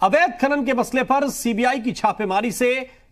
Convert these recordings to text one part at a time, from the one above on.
अवैध खनन के मसले पर सीबीआई की छापेमारी से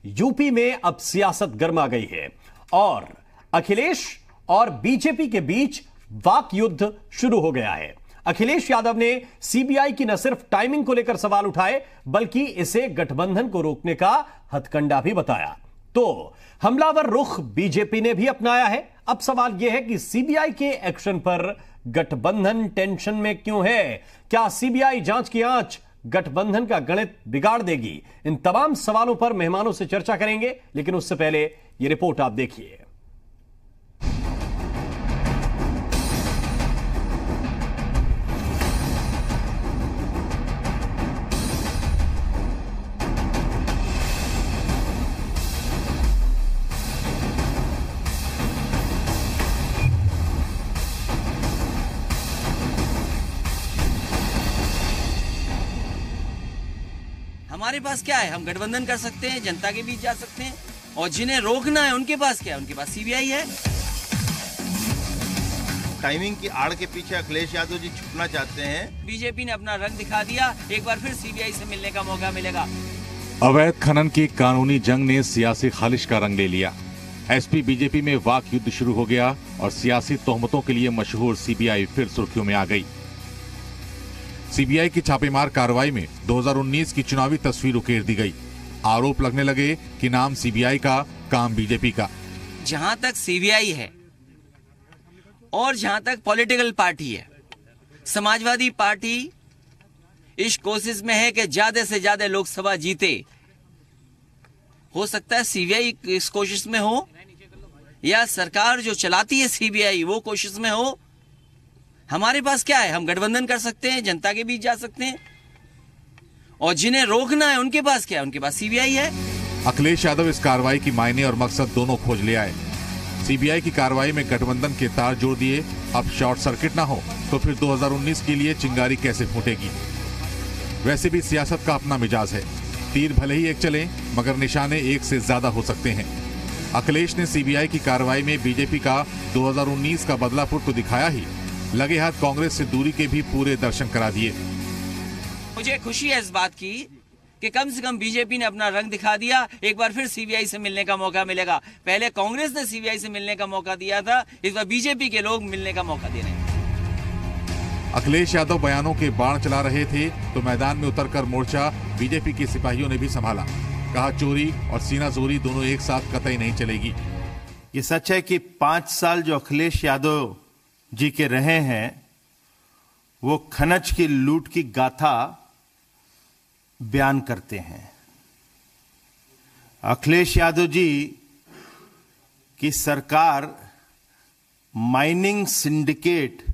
यूपी में अब सियासत गर्मा गई है और अखिलेश और बीजेपी के बीच वाक युद्ध शुरू हो गया है। अखिलेश यादव ने सीबीआई की न सिर्फ टाइमिंग को लेकर सवाल उठाए बल्कि इसे गठबंधन को रोकने का हथकंडा भी बताया। तो हमलावर रुख बीजेपी ने भी अपनाया है। अब सवाल यह है कि सीबीआई के एक्शन पर गठबंधन टेंशन में क्यों है? क्या सीबीआई जांच की आंच गठबंधन का गणित बिगाड़ देगी? इन तमाम सवालों पर मेहमानों से चर्चा करेंगे, लेकिन उससे पहले यह रिपोर्ट आप देखिए। हमारे पास क्या है? हम गठबंधन कर सकते हैं, जनता के बीच जा सकते हैं, और जिन्हें रोकना है उनके पास क्या है? उनके पास सीबीआई है। टाइमिंग की आड़ के पीछे अखिलेश यादव जी छुपना चाहते हैं। बीजेपी ने अपना रंग दिखा दिया, एक बार फिर सीबीआई से मिलने का मौका मिलेगा। अवैध खनन की कानूनी जंग ने सियासी खालिश का रंग ले लिया। एसपी बीजेपी में वाक युद्ध शुरू हो गया और सियासी तोहमतों के लिए मशहूर सीबीआई फिर सुर्खियों में आ गई। सीबीआई की छापेमार कार्रवाई में 2019 की चुनावी तस्वीर उकेर दी गई। आरोप लगने लगे कि नाम सीबीआई का, काम बीजेपी का। जहां तक सीबीआई है और जहां तक पॉलिटिकल पार्टी है, समाजवादी पार्टी इस कोशिश में है कि ज्यादा से ज्यादा लोकसभा जीते। हो सकता है सीबीआई इस कोशिश में हो या सरकार जो चलाती है सीबीआई वो कोशिश में हो। हमारे पास क्या है? हम गठबंधन कर सकते हैं, जनता के बीच जा सकते हैं, और जिन्हें रोकना है उनके पास क्या है? उनके पास सीबीआई है। अखिलेश यादव इस कार्रवाई की मायने और मकसद दोनों खोज ले आए। सीबीआई की कार्रवाई में गठबंधन के तार जोड़ दिए। अब शॉर्ट सर्किट ना हो तो फिर 2019 के लिए चिंगारी कैसे फूटेगी? वैसे भी सियासत का अपना मिजाज है। तीर भले ही एक चले मगर निशाने एक से ज्यादा हो सकते हैं। अखिलेश ने सीबीआई की कार्रवाई में बीजेपी का 2019 का बदलापुर तो दिखाया ही, लगे हाथ कांग्रेस से दूरी के भी पूरे दर्शन करा दिए। मुझे खुशी है इस बात की कि कम से कम बीजेपी ने अपना रंग दिखा दिया, एक बार फिर सीबीआई से मिलने का मौका मिलेगा। पहले कांग्रेस ने सीबीआई से मिलने का मौका दिया था, इस बार बीजेपी के लोग मिलने का मौका दे रहे हैं। अखिलेश यादव बयानों के बाण चला रहे थे तो मैदान में उतरकर मोर्चा बीजेपी के सिपाहियों ने भी संभाला। कहा चोरी और सीना जोरी दोनों एक साथ कतई नहीं चलेगी। ये सच है कि 5 साल जो अखिलेश यादव जी के रहे हैं वो खनज की लूट की गाथा बयान करते हैं। अखिलेश यादव जी की सरकार माइनिंग सिंडिकेट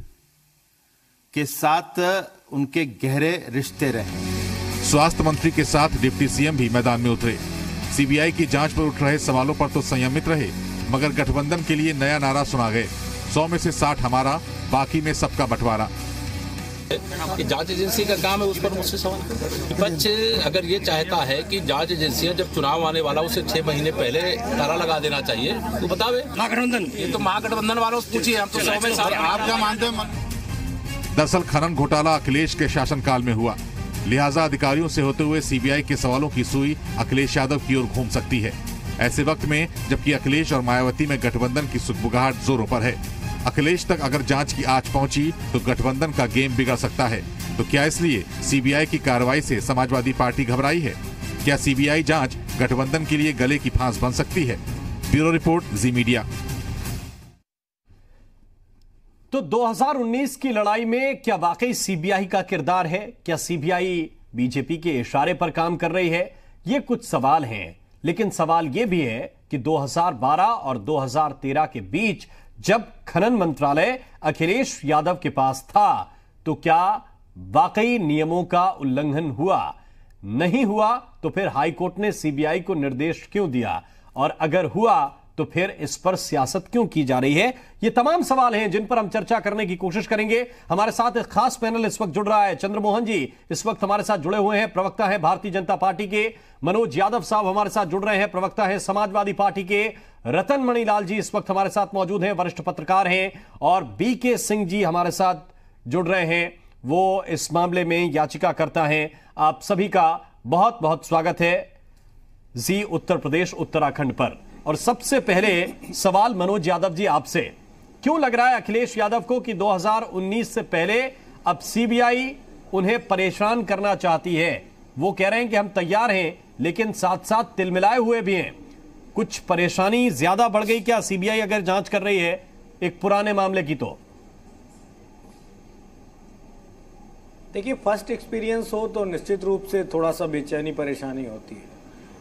के साथ उनके गहरे रिश्ते रहे। स्वास्थ्य मंत्री के साथ डिप्टी सीएम भी मैदान में उतरे। सीबीआई की जांच पर उठ रहे सवालों पर तो संयमित रहे मगर गठबंधन के लिए नया नारा सुना गए, 100 में से 60 हमारा, बाकी में सबका बंटवारा। जांच एजेंसी का काम है, उस पर मुझसे सवाल। विपक्ष अगर ये चाहता है कि जांच एजेंसियां जब चुनाव आने वाला उसे 6 महीने पहले ताला लगा देना चाहिए तो बतावे। महागठबंधन, ये तो महागठबंधन वालों से पूछिए, हम तो 100 में 60। आप क्या मानते हैं? दरअसल खनन घोटाला अखिलेश के शासनकाल में हुआ, लिहाजा अधिकारियों से होते हुए सीबीआई के सवालों की सुई अखिलेश यादव की ओर घूम सकती है। ऐसे वक्त में जबकि अखिलेश और मायावती में गठबंधन की सुगबुगाहट जोरों पर है। अखिलेश तक अगर जांच की आंच पहुंची तो गठबंधन का गेम बिगड़ सकता है। तो क्या इसलिए सीबीआई की कार्रवाई से समाजवादी पार्टी घबराई है? क्या सीबीआई जांच गठबंधन के लिए गले की फांस बन सकती है? ब्यूरो रिपोर्ट, जी मीडिया। तो 2019 की लड़ाई में क्या वाकई सीबीआई का किरदार है? क्या सीबीआई बीजेपी के इशारे पर काम कर रही है? ये कुछ सवाल हैं, लेकिन सवाल यह भी है कि 2012 और 2013 के बीच जब खनन मंत्रालय अखिलेश यादव के पास था तो क्या वाकई नियमों का उल्लंघन हुआ? नहीं हुआ तो फिर हाईकोर्ट ने सीबीआई को निर्देश क्यों दिया? और अगर हुआ तो फिर इस पर सियासत क्यों की जा रही है? ये तमाम सवाल हैं जिन पर हम चर्चा करने की कोशिश करेंगे। हमारे साथ एक खास पैनल इस वक्त जुड़ रहा है। चंद्रमोहन जी इस वक्त हमारे साथ जुड़े हुए हैं, प्रवक्ता है भारतीय जनता पार्टी के। मनोज यादव साहब हमारे साथ जुड़ रहे हैं, प्रवक्ता है समाजवादी पार्टी के। रतन मणिलाल जी इस वक्त हमारे साथ मौजूद हैं, वरिष्ठ पत्रकार हैं। और बीके सिंह जी हमारे साथ जुड़ रहे हैं, वो इस मामले में याचिकाकर्ता हैं। आप सभी का बहुत बहुत स्वागत है जी उत्तर प्रदेश उत्तराखंड पर। और सबसे पहले सवाल मनोज यादव जी आपसे, क्यों लग रहा है अखिलेश यादव को कि 2019 से पहले अब सीबीआई उन्हें परेशान करना चाहती है? वो कह रहे हैं कि हम तैयार हैं, लेकिन साथ साथ तिलमिलाए हुए भी हैं। कुछ परेशानी ज्यादा बढ़ गई क्या सीबीआई अगर जांच कर रही है एक पुराने मामले की? तो देखिए, फर्स्ट एक्सपीरियंस हो तो निश्चित रूप से थोड़ा सा बेचैनी परेशानी होती है।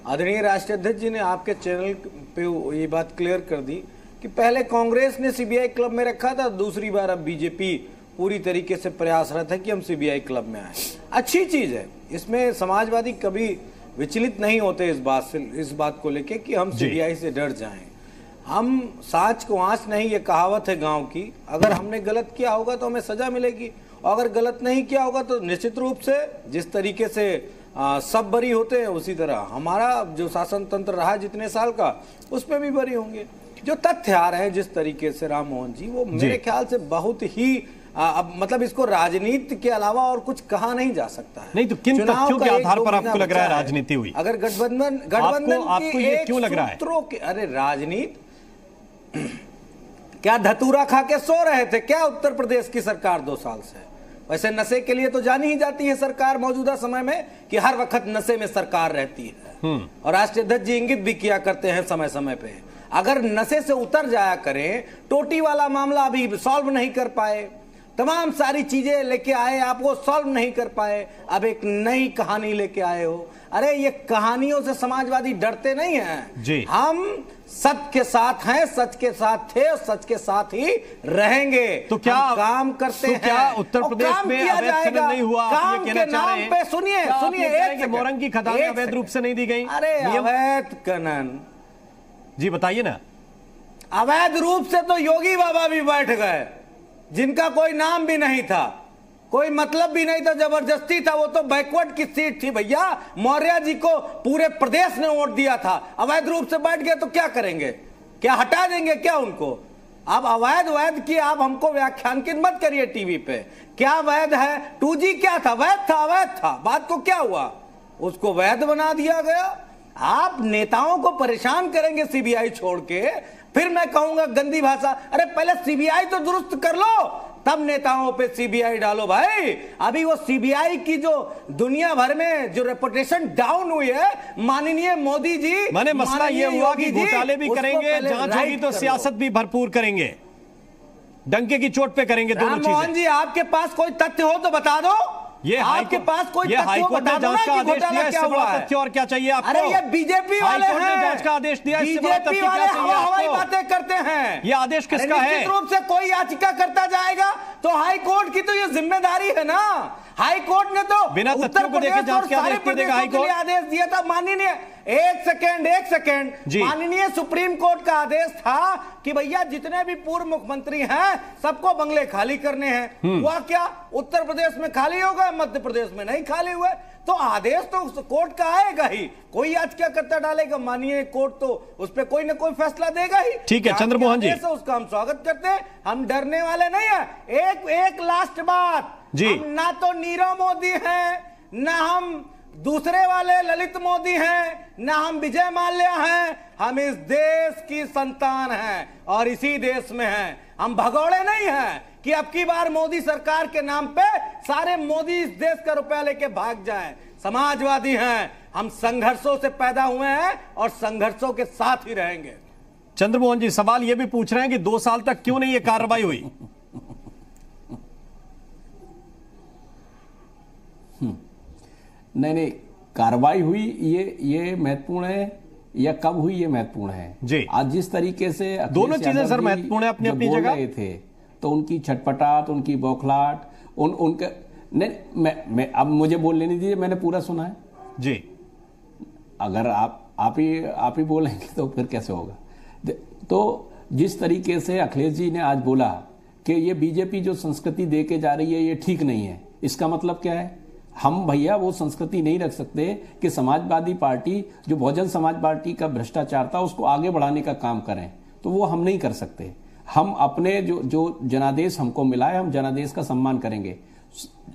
आदरणीय राष्ट्रीय अध्यक्ष जी ने आपके चैनल पे ये बात क्लियर कर दी कि पहले कांग्रेस ने सीबीआई क्लब में रखा था, दूसरी बार अब बीजेपी पूरी तरीके से प्रयासरत है कि हम सीबीआई क्लब में आए। अच्छी चीज है, इसमें समाजवादी कभी विचलित नहीं होते इस बात को लेके कि हम सीबीआई से डर जाएं। हम साँच को आँच नहीं, ये कहावत है गांव की। अगर हमने गलत किया होगा तो हमें सजा मिलेगी, और अगर गलत नहीं किया होगा तो निश्चित रूप से जिस तरीके से सब बरी होते हैं उसी तरह हमारा जो शासन तंत्र रहा जितने साल का उसमें भी बरी होंगे। जो तथ्य आ रहे हैं जिस तरीके से राम मोहन जी, वो मेरे ख्याल से बहुत ही अब मतलब इसको राजनीति के अलावा और कुछ कहा नहीं जा सकता है। नहीं तो किन तथ्यों के आधार पर आपको लग रहा है राजनीति हुई? अगर गठबंधन आपको ये क्यों लग रहा है? अरे राजनीति क्या धतूरा खा के सो रहे थे क्या उत्तर प्रदेश की सरकार 2 साल से? वैसे नशे के लिए तो जानी ही जाती है सरकार मौजूदा समय में कि हर वक्त नशे में सरकार रहती है। और राष्ट्रीय अध्यक्ष जी इंगित भी किया करते हैं समय समय पे। अगर नशे से उतर जाया करें, टोटी वाला मामला अभी सॉल्व नहीं कर पाए, तमाम सारी चीजें लेके आए, आप वो सॉल्व नहीं कर पाए, अब एक नई कहानी लेके आए हो। अरे ये कहानियों से समाजवादी डरते नहीं हैं जी। हम सत्य के साथ हैं, सच के साथ थे और सच के साथ ही रहेंगे। तो क्या काम करते हैं? क्या उत्तर प्रदेश में अवैध खनन नहीं हुआ? काम ये के नाम पे सुनिए एक मोरंग की खदानें अवैध रूप से नहीं दी गई? अरे अवैध खनन जी बताइए ना। अवैध रूप से तो योगी बाबा भी बैठ गए, जिनका कोई नाम भी नहीं था, कोई मतलब भी नहीं था, जबरदस्ती था। वो तो बैकवर्ड की सीट थी भैया, मौर्य जी को पूरे प्रदेश ने वोट दिया था। अवैध रूप से बैठ गए तो क्या करेंगे? क्या हटा देंगे क्या उनको? अब अवैध की आप हमको व्याख्यांकित मत करिए टीवी पे। क्या वैध है? 2G क्या था? वैध था, अवैध था। बात को क्या हुआ? उसको वैध बना दिया गया। आप नेताओं को परेशान करेंगे सीबीआई छोड़ के, फिर मैं कहूंगा गंदी भाषा, अरे पहले सीबीआई तो दुरुस्त कर लो, तब नेताओं पे सीबीआई डालो भाई। अभी वो सीबीआई की जो दुनिया भर में जो रेपुटेशन डाउन हुई है, माननीय मोदी जी, माने मसला ये हुआ कि घोटाले भी करेंगे, जांच होगी तो सियासत भी भरपूर करेंगे, डंके की चोट पे करेंगे दोनों चीजें। मोहन जी, आपके पास कोई तथ्य हो तो बता दो। ये आपके पास कोई हाईकोर्ट ने जांच का आदेश दिया, इससे बड़ा तथ्य और क्या चाहिए आपको? अरे ये बीजेपी वाले हैं, जांच का आदेश दिया, इससे बड़ा तथ्य क्या चाहिए हवाई आपको? बातें करते हैं। ये आदेश किसका है? निश्चित रूप से कोई याचिका करता जाएगा तो हाई कोर्ट की तो ये जिम्मेदारी है ना। हाई कोर्ट ने तो बिना तथ्यों को देखे जांच का आदेश दे देगा हाई कोर्ट? आदेश दिया था माननीय, एक सेकेंड, माननीय सुप्रीम कोर्ट का आदेश था कि भैया जितने भी पूर्व मुख्यमंत्री हैं सबको बंगले खाली करने हैं। हुआ क्या? उत्तर प्रदेश में खाली हो गए, मध्य प्रदेश में नहीं खाली हुए। तो आदेश तो कोर्ट का आएगा ही, कोई याचिका करता डालेगा, माननीय कोर्ट तो उस पर कोई ना कोई फैसला देगा ही। ठीक है चंद्रमोहन जी, उसका हम स्वागत करते हैं, हम डरने वाले नहीं है। एक लास्ट बात जी, हम ना तो नीरव मोदी हैं, ना हम दूसरे वाले ललित मोदी हैं, ना हम विजय माल्या हैं। हम इस देश की संतान हैं और इसी देश में हैं। हम भगोड़े नहीं हैं कि अब की बार मोदी सरकार के नाम पे सारे मोदी इस देश का रुपया लेके भाग जाएं। समाजवादी हैं, हम संघर्षों से पैदा हुए हैं और संघर्षों के साथ ही रहेंगे। चंद्रमोहन जी सवाल यह भी पूछ रहे हैं कि 2 साल तक क्यों नहीं ये कार्रवाई हुई? नहीं, कार्रवाई हुई ये महत्वपूर्ण है, या कब हुई ये महत्वपूर्ण है जी। आज जिस तरीके से दोनों चीजें सर महत्वपूर्ण है अपनी अपनी जगह रहे थे, तो उनकी छटपटाहट, उनकी बौखलाहट, उनके नहीं, मैं अब मुझे बोल लेने दीजिए, मैंने पूरा सुना है जी। अगर आप ही बोलेंगे तो फिर कैसे होगा? तो जिस तरीके से अखिलेश जी ने आज बोला कि ये बीजेपी जो संस्कृति दे के जा रही है ये ठीक नहीं है, इसका मतलब क्या है? हम भैया वो संस्कृति नहीं रख सकते कि समाजवादी पार्टी जो बहुजन समाज पार्टी का भ्रष्टाचार था उसको आगे बढ़ाने का काम करें, तो वो हम नहीं कर सकते। हम अपने जो जनादेश हमको मिला है, हम जनादेश का सम्मान करेंगे।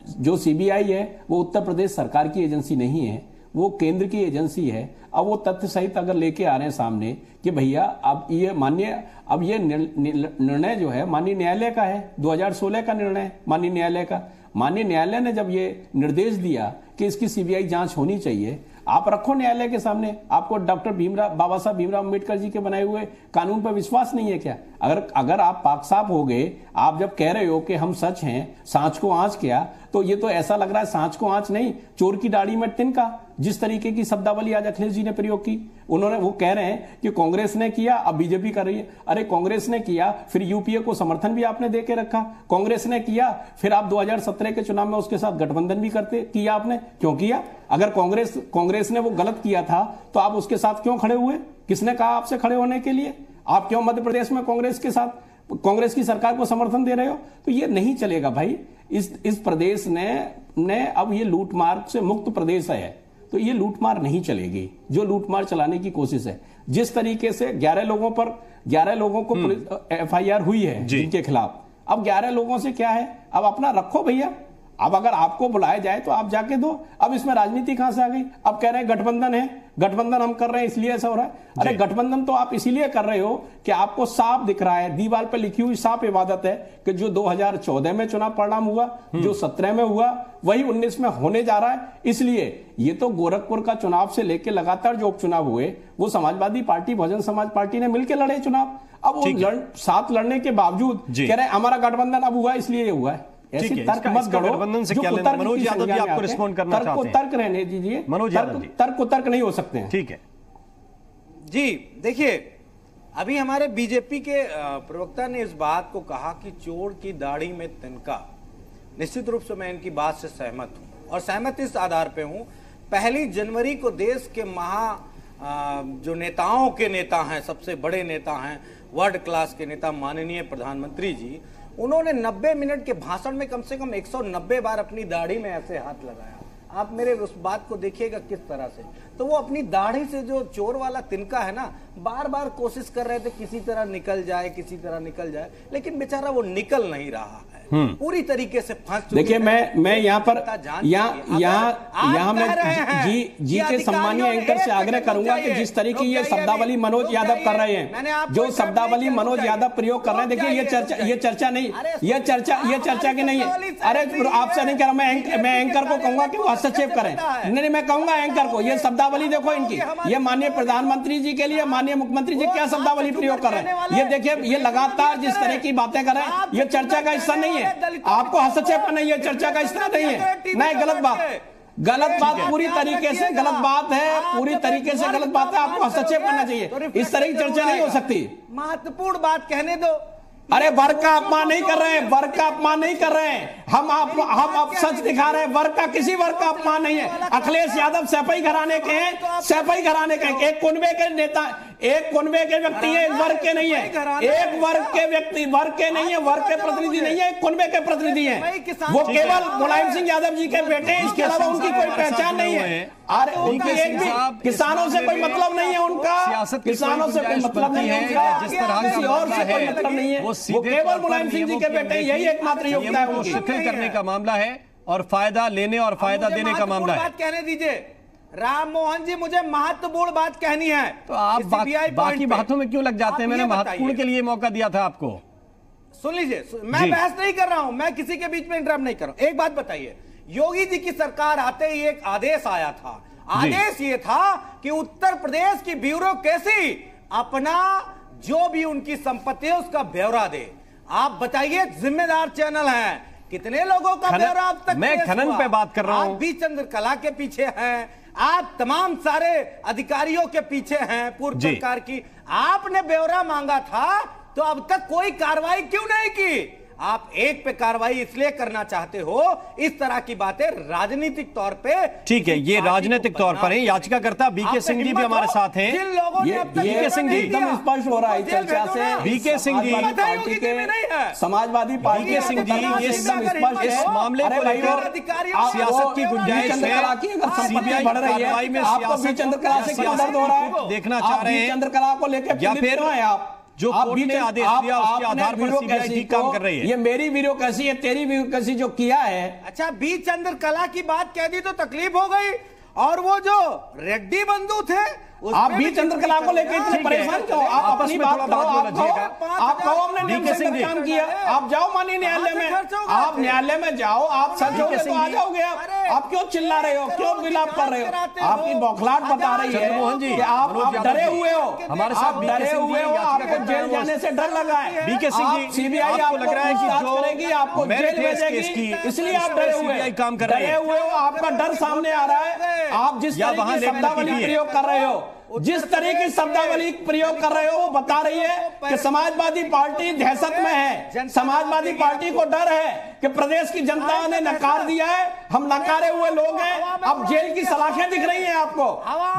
जो सीबीआई है वो उत्तर प्रदेश सरकार की एजेंसी नहीं है, वो केंद्र की एजेंसी है। अब वो तथ्य सहित अगर लेके आ रहे हैं सामने कि भैया अब ये निर्णय जो है माननीय न्यायालय का है, 2016 का निर्णय माननीय न्यायालय का। माननीय न्यायालय ने जब ये निर्देश दिया कि इसकी सीबीआई जांच होनी चाहिए, आप रखो न्यायालय के सामने। आपको डॉक्टर बाबा साहब भीमराव अम्बेडकर जी के बनाए हुए कानून पर विश्वास नहीं है क्या? अगर आप पाक साफ हो गए, आप जब कह रहे हो कि हम सच हैं, सांच को आंच किया, तो ये तो ऐसा लग रहा है सांच को आंच नहीं, चोर की दाढ़ी में तिनका। जिस तरीके की शब्दावली आज अखिलेश जी ने प्रयोग की, वो कह रहे हैं कि कांग्रेस ने किया, अब बीजेपी कर रही है। अरे कांग्रेस ने किया, फिर यूपीए को समर्थन भी आपने देके रखा। कांग्रेस ने किया, फिर आप 2017 के चुनाव में उसके साथ गठबंधन भी किया आपने। क्यों किया? अगर कांग्रेस ने वो गलत किया था तो आप उसके साथ क्यों खड़े हुए? किसने कहा आपसे खड़े होने के लिए? आप क्यों मध्य प्रदेश में कांग्रेस के साथ, कांग्रेस की सरकार को समर्थन दे रहे हो? तो ये नहीं चलेगा भाई। इस प्रदेश ने अब ये लूटमार से मुक्त प्रदेश है, तो ये लूटमार नहीं चलेगी। जो लूटमार चलाने की कोशिश है, जिस तरीके से 11 लोगों को एफआईआर हुई है जिनके खिलाफ, अब 11 लोगों से क्या है? अब अपना रखो भैया। अब अगर आपको बुलाया जाए तो आप जाके दो। अब इसमें राजनीति कहां से आ गई? अब कह रहे हैं गठबंधन है, गठबंधन हम कर रहे हैं इसलिए ऐसा हो रहा है। अरे गठबंधन तो आप इसीलिए कर रहे हो कि आपको साफ दिख रहा है, दीवार पर लिखी हुई साफ इबादत है कि जो 2014 में चुनाव परिणाम हुआ, जो 17 में हुआ, वही 19 में होने जा रहा है। इसलिए ये तो गोरखपुर का चुनाव से लेकर लगातार जो उपचुनाव हुए, वो समाजवादी पार्टी, बहुजन समाज पार्टी ने मिलकर लड़े चुनाव। अब वो साथ लड़ने के बावजूद कह रहे हैं हमारा गठबंधन अब हुआ इसलिए ये हुआ है। ऐसी तर्क मत गढ़ो। मनोज यादव जी आपको रिस्पॉन्ड करना चाहते हैं। तर्क रहने दीजिए मनोज यादव जी। तर्क को तर्क नहीं हो सकते हैं। ठीक है जी। देखिए, अभी हमारे बीजेपी के प्रवक्ता ने इस बात को कहा कि चोर की दाढ़ी में तिनका। निश्चित रूप से मैं इनकी बात से सहमत हूं, और सहमत इस आधार पे हूं, 1 जनवरी को देश के जो नेताओं के नेता हैं, सबसे बड़े नेता हैं, वर्ल्ड क्लास के नेता माननीय प्रधानमंत्री जी, उन्होंने 90 मिनट के भाषण में कम से कम 190 बार अपनी दाढ़ी में ऐसे हाथ लगाया। आप मेरे उस बात को देखिएगा किस तरह से, तो वो अपनी दाढ़ी से जो चोर वाला तिनका है ना, बार बार कोशिश कर रहे थे किसी तरह निकल जाए, किसी तरह निकल जाए, लेकिन बेचारा वो निकल नहीं रहा है, पूरी तरीके से फंस चुके। देखिए, मैं यहाँ पर यहाँ मैं जी के सम्मानीय एंकर से आग्रह करूंगा कि जिस तरीके ये शब्दावली मनोज यादव कर रहे हैं, जो शब्दावली मनोज यादव प्रयोग कर रहे हैं, देखिए ये चर्चा नहीं, ये चर्चा की नहीं है। अरे आपसे नहीं कह रहा, मैं एंकर को कहूंगा कि वो हस्तक्षेप करें। नहीं, मैं कहूंगा एंकर को, ये शब्दावली देखो इनकी, ये माननीय प्रधानमंत्री जी के लिए माननीय मुख्यमंत्री जी क्या शब्दावली प्रयोग कर रहे हैं। ये देखिए, ये लगातार जिस तरह की बातें कर रहे हैं, ये चर्चा का हिस्सा नहीं है। आपको हस्तक्षेप करना, ये चर्चा का हिस्सा नहीं है। नहीं, गलत बात, पूरी तरीके से गलत बात है, पूरी तरीके से गलत बात है। आपको हस्तक्षेप करना चाहिए, इस तरह की चर्चा नहीं हो सकती। महत्वपूर्ण बात कहने दो। अरे वर्ग का अपमान नहीं कर रहे हैं, वर्ग का अपमान नहीं कर रहे हैं हम आप सच दिखा रहे हैं। वर्ग का, किसी वर्ग का अपमान नहीं है। अखिलेश यादव सैफई घराने के हैं, सैफई घराने के एक कुनबे के नेता, एक कुनबे के व्यक्ति है, एक वर्ग के नहीं है, एक वर्ग के व्यक्ति, वर्ग के नहीं है, वर्ग के प्रतिनिधि नहीं है, एक कुनबे के प्रतिनिधि हैं। वो केवल मुलायम सिंह यादव जी के बेटे, इसके अलावा उनकी कोई पहचान नहीं है। अरे उनकी एक भी किसानों से कोई मतलब नहीं है, उनका किसानों से कोई मतलब नहीं है, किसी और से कोई मतलब नहीं है। वो केवल मुलायम सिंह जी के बेटे, यही एकमात्र योग्यता है उनकी। शिथिल करने का मामला है और फायदा लेने और फायदा देने का मामला है। बात कहने दीजिए राम मोहन जी, मुझे महत्वपूर्ण बात कहनी है। तो आप बाकी बातों में क्यों लग जाते हैं? मैंने महत्वपूर्ण के लिए मौका दिया था आपको। सुन लीजिए, मैं बहस नहीं कर रहा हूं, मैं किसी के बीच में इंटरप्ट नहीं कर रहा हूं। एक बात बताइए, योगी जी की सरकार आते ही एक आदेश आया था। आदेश ये था कि उत्तर प्रदेश की ब्यूरोक्रेसी अपना जो भी उनकी संपत्ति है उसका ब्यौरा दे। आप बताइए, जिम्मेदार चैनल है, कितने लोगों का ब्यौरा अब तक? मैं खनन पे बात कर रहा हूं। आप भी चंद्रकला के पीछे हैं, आप तमाम सारे अधिकारियों के पीछे हैं पूर्व सरकार की। आपने ब्यौरा मांगा था तो अब तक कोई कार्रवाई क्यों नहीं की? आप एक पे कार्रवाई इसलिए करना चाहते हो, इस तरह की बातें राजनीतिक तौर पे। ठीक है, ये राजनीतिक तौर पर है। याचिकाकर्ता बीके सिंह जी भी हमारे साथ हैं। जिन लोगों ने अब तक बीके सिंह जी एकदम स्पष्ट हो रहा है चर्चा से। बीके सिंह जी समाजवादी पार्टी के सिंह जी इस मामले को लेकर सियासत की गुंजाइश है, सीबीआई बढ़ रही है, आपको भी चंद्रकला से क्या दर्द हो रहा है? देखना चाह रहे हैं चंद्रकला को लेकर या फिर आप जो कोर्ट ने आदेश दिया उसके आधार पर सीबीआई ठीक काम कर रही है। ये मेरी ब्यूरोक्रेसी है, तेरी ब्यूरोक्रेसी जो किया है। अच्छा, बी चंद्रकला की बात कह दी तो तकलीफ हो गई, और वो जो रेड्डी बंधु थे आप बी चंद्रकला को लेकर इतने परेशान क्यों? आप अपनी बात करो, आप कहो हमने नियम से काम किया। आप जाओ माननीय न्यायालय में, आप न्यायालय में जाओ, आप सच होगे तो आ जाओगे। आप क्यों चिल्ला रहे हो, क्यों विलाप कर रहे हो? आपकी बौखलाहट बता रही है कि आप डरे हुए हो, हमारे साथ डरे हुए हो, आपको जेल जाने से डर लगा है। बीके सिंह जी, सीबीआई आपको लग रहा है कि जो करेगी आपको जेल भेजेगी, इसलिए आप डरे हुए काम कर रहे हो। आपका डर सामने आ रहा है। आप जिस तरह की शब्दावली प्रयोग कर रहे हो, जिस तरह की शब्दावली प्रयोग कर रहे हो, वो बता रही है कि समाजवादी पार्टी दहशत में है। समाजवादी पार्टी को डर है कि प्रदेश की जनता ने नकार दिया है, हम नकारे हुए लोग हैं। अब जेल की सलाखें दिख रही हैं आपको,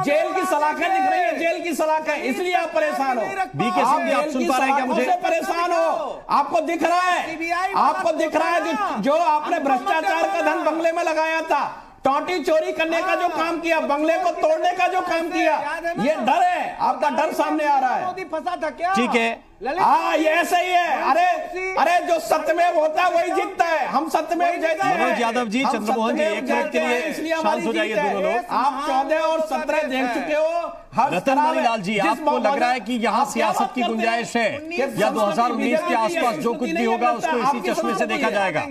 जेल की सलाखें दिख रही हैं, जेल की सलाखें, इसलिए आप परेशान हो। बीके सिंह जी, आप सुन पा रहे हैं क्या मुझे? परेशान हो, आपको दिख रहा है, आपको दिख रहा है जो आपने भ्रष्टाचार का धन बंगले में लगाया था, टॉटी चोरी करने का जो काम किया, बंगले को तोड़ने का जो काम किया, ये डर है, आपका डर सामने आ रहा है। फंसा था क्या? ठीक है, हाँ ये ऐसे ही है। अरे जो सत्यमेव होता है वही जीतता है। हम सत्यमेव जीते हैं। मनोज यादव जी, चंद्रमोहन जी, एक मिनट के लिए शांत हो जाइए दोनों लोग। आप 14 और 17 देख चुके हो। रतन मणिलाल जी, आपको लग रहा है कि यहाँ सियासत की गुंजाइश है, या 2019 के आसपास जो कुछ भी होगा उसको इसी चश्मे से देखा जाएगा?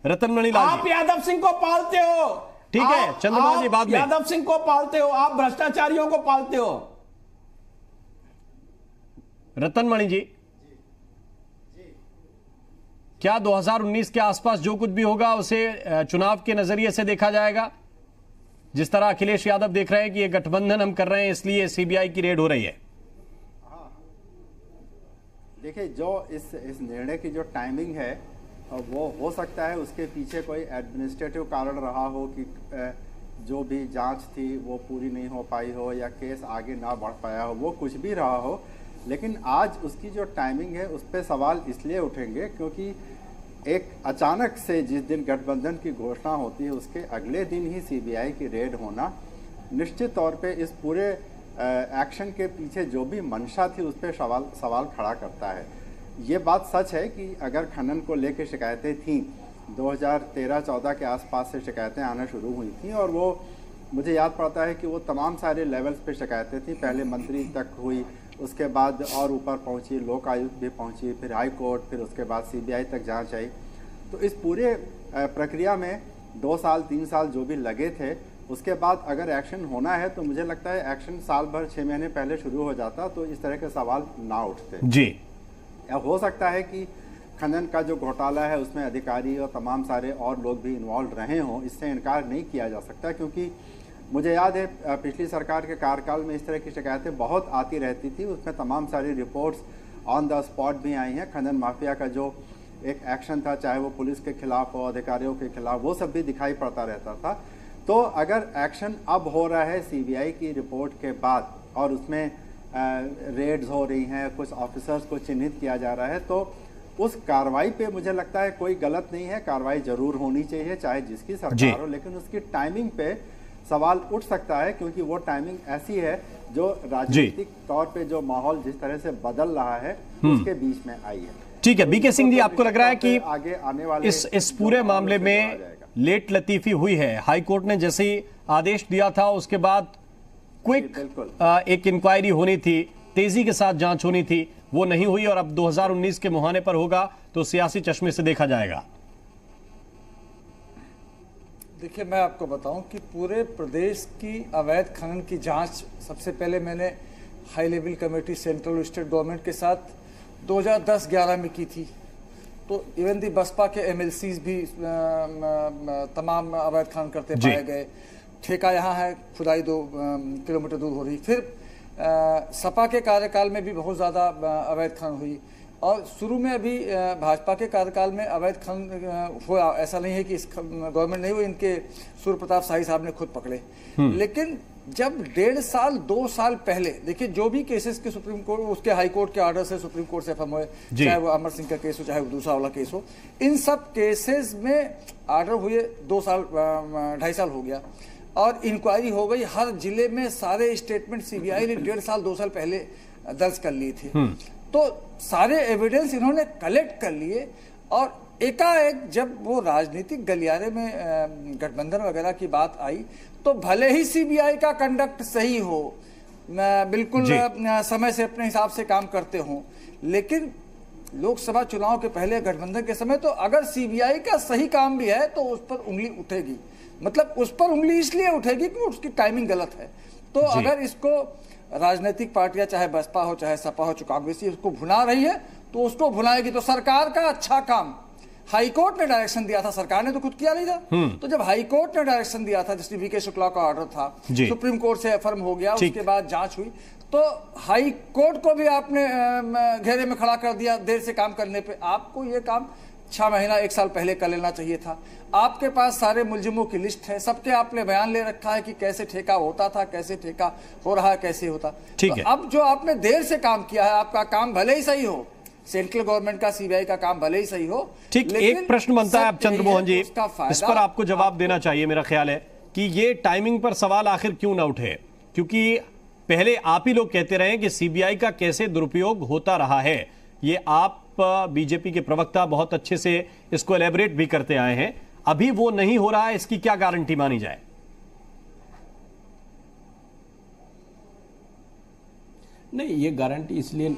रतन मणिलाल जी, आप यादव सिंह को पालते हो, ठीक है, चंद्रमोहन जी बाद में। यादव सिंह को पालते हो, आप भ्रष्टाचारियों को पालते हो। रतन मणि जी, क्या 2019 के आसपास जो कुछ भी होगा उसे चुनाव के नजरिए से देखा जाएगा? जिस तरह अखिलेश यादव देख रहे हैं कि ये गठबंधन हम कर रहे हैं इसलिए सीबीआई की रेड हो रही है। देखिए, जो इस निर्णय की जो टाइमिंग है वो हो सकता है उसके पीछे कोई एडमिनिस्ट्रेटिव कारण रहा हो कि जो भी जांच थी वो पूरी नहीं हो पाई हो या केस आगे ना बढ़ पाया हो, वो कुछ भी रहा हो। लेकिन आज उसकी जो टाइमिंग है उस पर सवाल इसलिए उठेंगे क्योंकि एक अचानक से जिस दिन गठबंधन की घोषणा होती है उसके अगले दिन ही सीबीआई की रेड होना निश्चित तौर पे इस पूरे एक्शन के पीछे जो भी मंशा थी उस पर सवाल खड़ा करता है। ये बात सच है कि अगर खनन को लेकर शिकायतें थीं, 2013-14 के आसपास से शिकायतें आना शुरू हुई थी, और वो मुझे याद पड़ता है कि वो तमाम सारे लेवल्स पे शिकायतें थी। पहले मंत्री तक हुई, उसके बाद और ऊपर पहुंची, लोक आयुक्त भी पहुंची, फिर हाई कोर्ट, फिर उसके बाद सीबीआई तक जांच आई। तो इस पूरे प्रक्रिया में 2 साल 3 साल जो भी लगे थे, उसके बाद अगर एक्शन होना है तो मुझे लगता है एक्शन साल भर 6 महीने पहले शुरू हो जाता तो इस तरह के सवाल ना उठते जी। हो सकता है कि खनन का जो घोटाला है उसमें अधिकारी और तमाम सारे और लोग भी इन्वॉल्व रहे हों, इससे इनकार नहीं किया जा सकता, क्योंकि मुझे याद है पिछली सरकार के कार्यकाल में इस तरह की शिकायतें बहुत आती रहती थी। उसमें तमाम सारी रिपोर्ट्स ऑन द स्पॉट भी आई हैं। खनन माफिया का जो एक एक्शन था, चाहे वो पुलिस के खिलाफ हो, अधिकारियों के खिलाफ, वो सब भी दिखाई पड़ता रहता था। तो अगर एक्शन अब हो रहा है सीबीआई की रिपोर्ट के बाद और उसमें रेड्स हो रही हैं, कुछ ऑफिसर्स को चिन्हित किया जा रहा है, तो उस कार्रवाई पे मुझे लगता है कोई गलत नहीं है। कार्रवाई जरूर होनी चाहिए चाहे जिसकी सरकार हो, लेकिन उसकी टाइमिंग पे सवाल उठ सकता है, क्योंकि वो टाइमिंग ऐसी है जो राजनीतिक तौर पे जो माहौल जिस तरह से बदल रहा है उसके बीच में आई है। ठीक है, बीके सिंह जी, आपको लग रहा है कि आगे आने वाले इस पूरे मामले में लेट लतीफी हुई है? हाई कोर्ट ने जैसे ही आदेश दिया था उसके बाद क्विक एक इंक्वायरी होनी थी, तेजी के साथ जांच होनी थी, वो नहीं हुई, और अब 2019 के मुहाने पर होगा तो सियासी चश्मे से देखा जाएगा। देखिए, मैं आपको बताऊं कि पूरे प्रदेश की अवैध खनन की जांच सबसे पहले मैंने high level committee central state government के साथ 2010-11 में की थी। तो इवन दी बसपा के एमएलसीज भी तमाम अवैध खनन करते पाए गए। ठेका यहाँ है, खुदाई 2 किलोमीटर दूर हो रही। फिर सपा के कार्यकाल में भी बहुत ज़्यादा अवैध खनन हुई, और शुरू में अभी भाजपा के कार्यकाल में अवैध खनन हुआ। ऐसा नहीं है कि इस गवर्नमेंट नहीं हुई, इनके सूर्य प्रताप शाही साहब ने खुद पकड़े। लेकिन जब 1.5 साल 2 साल पहले देखिए, जो भी केसेस के सुप्रीम कोर्ट, उसके हाई कोर्ट के ऑर्डर से सुप्रीम कोर्ट से एफएम हुए, चाहे वो अमर सिंह का केस हो, चाहे वो दूसरा वाला केस हो, इन सब केसेस में ऑर्डर हुए 2 साल 2.5 साल हो गया, और इंक्वायरी हो गई। हर जिले में सारे स्टेटमेंट सीबीआई ने 1.5 साल 2 साल पहले दर्ज कर लिए थे। तो सारे एविडेंस इन्होंने कलेक्ट कर लिए और एकाएक जब वो राजनीतिक गलियारे में गठबंधन वगैरह की बात आई तो भले ही सीबीआई का कंडक्ट सही हो, बिल्कुल समय से अपने हिसाब से काम करते हो, लेकिन लोकसभा चुनाव के पहले गठबंधन के समय तो अगर सीबीआई का सही काम भी है तो उस पर उंगली उठेगी। मतलब उस पर उंगली इसलिए उठेगी कि उसकी टाइमिंग गलत है। तो अगर इसको राजनीतिक पार्टियां चाहे बसपा हो चाहे सपा हो, कांग्रेसी उसको भुना रही है तो उसको भुनाएगी। तो सरकार का अच्छा काम हाईकोर्ट ने डायरेक्शन दिया था, सरकार ने तो खुद किया नहीं था। तो जब हाईकोर्ट ने डायरेक्शन दिया था, जस्टिस वीके शुक्ला का ऑर्डर था, सुप्रीम कोर्ट से अफर्म हो गया, उसके बाद जांच हुई, तो हाई कोर्ट को भी आपने घेरे में खड़ा कर दिया देर से काम करने पे। आपको ये काम 6 महीना 1 साल पहले कर लेना चाहिए था। आपके पास सारे मुलजिमों की लिस्ट है, सबके आपने बयान ले रखा है कि कैसे ठेका होता था, कैसे ठेका हो रहा है, कैसे होता। ठीक है। अब जो आपने देर से काम किया है, आपका काम भले ही सही हो, सेंट्रल गवर्नमेंट का सीबीआई का काम भले ही सही हो, ठीक, एक प्रश्न बनता है अब चंद्रमोहन जी, इस पर आपको जवाब देना चाहिए। मेरा ख्याल है कि ये टाइमिंग पर सवाल आखिर क्यों ना उठे, क्योंकि पहले आप ही लोग कहते रहे कि सीबीआई का कैसे दुरुपयोग होता रहा है। ये आप बीजेपी के प्रवक्ता बहुत अच्छे से इसको एलैबोरेट भी करते आए हैं। अभी वो नहीं हो रहा है, इसकी क्या गारंटी मानी जाए? नहीं, ये गारंटी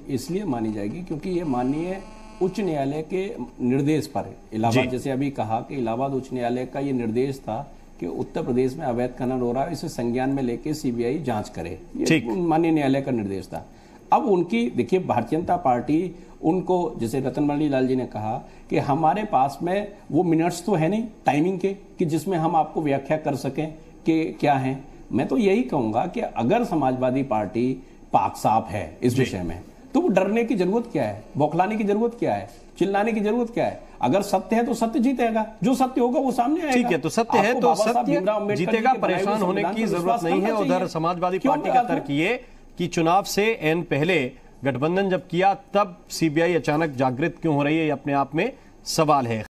इसलिए मानी जाएगी क्योंकि ये माननीय उच्च न्यायालय के निर्देश पर, इलाहाबाद जैसे अभी कहा कि इलाहाबाद उच्च न्यायालय का ये निर्देश था कि उत्तर प्रदेश में अवैध खनन हो रहा है, इसे संज्ञान में लेके सीबीआई जांच करे, ये माननीय न्यायालय का निर्देश था। अब उनकी देखिए भारतीय जनता पार्टी उनको, जैसे रतनमणि लाल जी ने कहा कि हमारे पास में वो मिनट्स तो है नहीं टाइमिंग के कि जिसमें हम आपको व्याख्या कर सकें कि क्या है। मैं तो यही कहूंगा कि अगर समाजवादी पार्टी पाक साफ है इस विषय में तो वो डरने की जरूरत क्या है, बौखलाने की जरूरत क्या है, चिल्लाने की जरूरत क्या है? अगर सत्य है तो सत्य जीतेगा, जो सत्य होगा वो सामने आएगा। ठीक है, तो सत्य है तो सत्य जीतेगा, परेशान होने की जरूरत नहीं है। उधर समाजवादी पार्टी का तर्क ये कि चुनाव से एन पहले गठबंधन जब किया तब सीबीआई अचानक जागृत क्यों हो रही है, ये अपने आप में सवाल है।